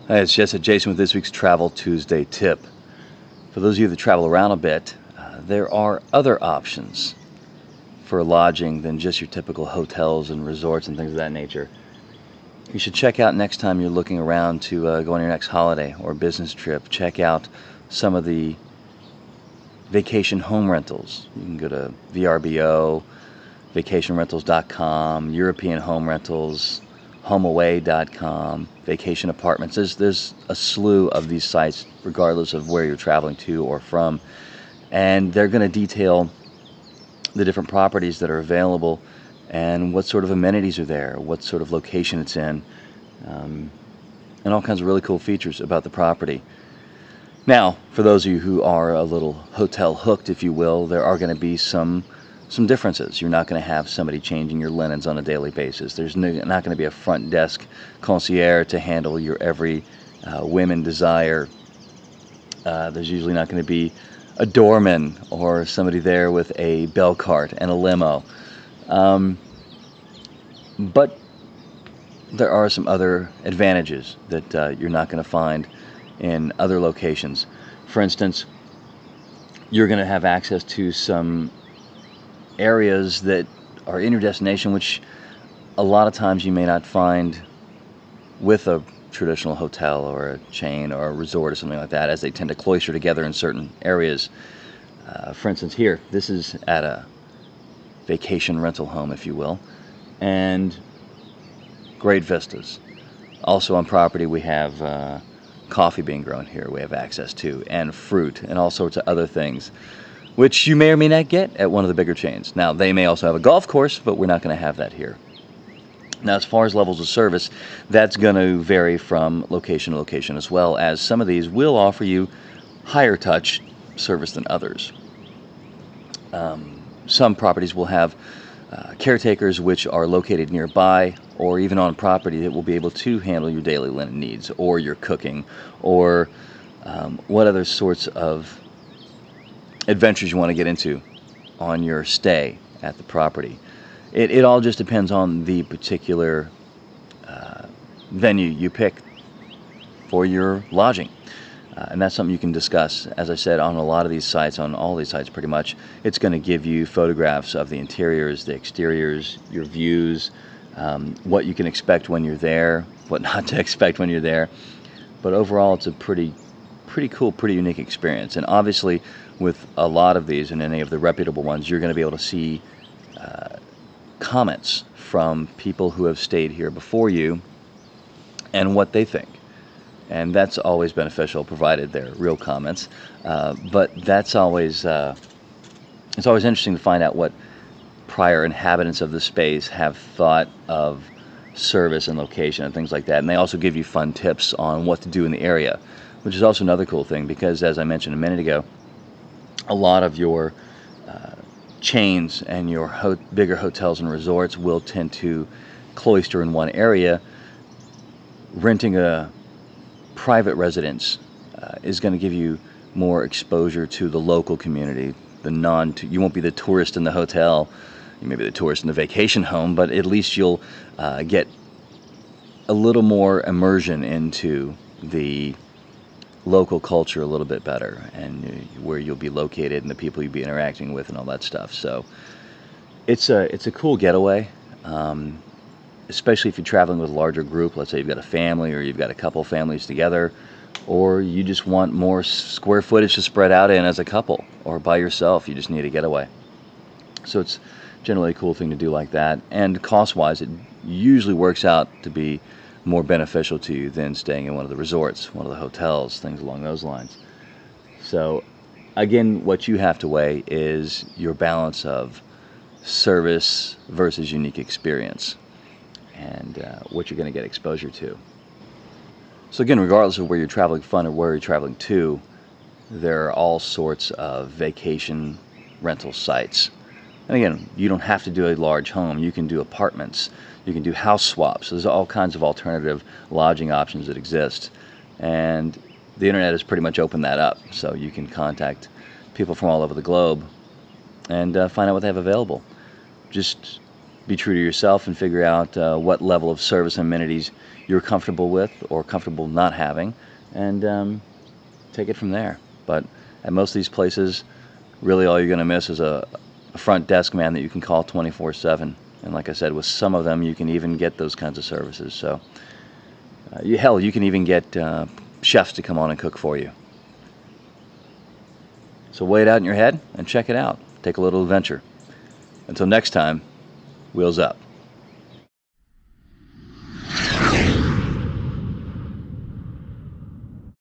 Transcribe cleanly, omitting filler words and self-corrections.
Hi, it's Jason with this week's Travel Tuesday tip. For those of you that travel around a bit, there are other options for lodging than just your typical hotels and resorts and things of that nature. You should check out next time you're looking around to go on your next holiday or business trip. Check out some of the vacation home rentals. You can go to VRBO, vacationrentals.com, European Home Rentals, HomeAway.com, Vacation Apartments. There's a slew of these sites, regardless of where you're traveling to or from, and they're going to detail the different properties that are available and what sort of amenities are there, what sort of location it's in, and all kinds of really cool features about the property. Now, for those of you who are a little hotel hooked, if you will, there are going to be some differences. You're not going to have somebody changing your linens on a daily basis. There's not going to be a front desk concierge to handle your every whim and desire. There's usually not going to be a doorman or somebody there with a bell cart and a limo. But there are some other advantages that you're not going to find in other locations. For instance, you're going to have access to some areas that are in your destination which a lot of times you may not find with a traditional hotel or a chain or a resort or something like that, as they tend to cloister together in certain areas. For instance, here, this is at a vacation rental home, if you will, and great vistas. Also on property we have coffee being grown here we have access to, and fruit, and all sorts of other things which you may or may not get at one of the bigger chains. Now, they may also have a golf course, but we're not going to have that here. Now, as far as levels of service, that's going to vary from location to location, as well as some of these will offer you higher touch service than others. Some properties will have caretakers which are located nearby or even on property that will be able to handle your daily linen needs or your cooking or what other sorts of adventures you want to get into on your stay at the property. It all just depends on the particular venue you pick for your lodging. And that's something you can discuss. As I said, on a lot of these sites, on all these sites pretty much, it's going to give you photographs of the interiors, the exteriors, your views, what you can expect when you're there, what not to expect when you're there. But overall, it's a pretty cool, pretty unique experience. And obviously, with a lot of these and any of the reputable ones, you're going to be able to see comments from people who have stayed here before you and what they think. And that's always beneficial, provided they're real comments. But that's always it's always interesting to find out what prior inhabitants of the space have thought of service and location and things like that. And they also give you fun tips on what to do in the area, which is also another cool thing, because as I mentioned a minute ago, a lot of your chains and your bigger hotels and resorts will tend to cloister in one area. Renting a private residence is going to give you more exposure to the local community. You won't be the tourist in the hotel. You may be the tourist in the vacation home, but at least you'll get a little more immersion into the local culture a little bit better, and where you'll be located and the people you'll be interacting with and all that stuff. So it's a cool getaway, especially if you're traveling with a larger group. Let's say you've got a family, or you've got a couple families together, or you just want more square footage to spread out in as a couple, or by yourself, you just need a getaway. So it's generally a cool thing to do like that, and cost-wise, it usually works out to be more beneficial to you than staying in one of the resorts, one of the hotels, things along those lines. So again, what you have to weigh is your balance of service versus unique experience, and what you're going to get exposure to. So again, regardless of where you're traveling from or where you're traveling to, there are all sorts of vacation rental sites. And again, you don't have to do a large home. You can do apartments. You can do house swaps. There's all kinds of alternative lodging options that exist. And the internet has pretty much opened that up. So you can contact people from all over the globe and find out what they have available. Just be true to yourself and figure out what level of service and amenities you're comfortable with or comfortable not having, and take it from there. But at most of these places, really all you're going to miss is a front desk man that you can call 24/7. And like I said, with some of them, you can even get those kinds of services. So, hell, you can even get chefs to come on and cook for you. So weigh it out in your head and check it out. Take a little adventure. Until next time, wheels up.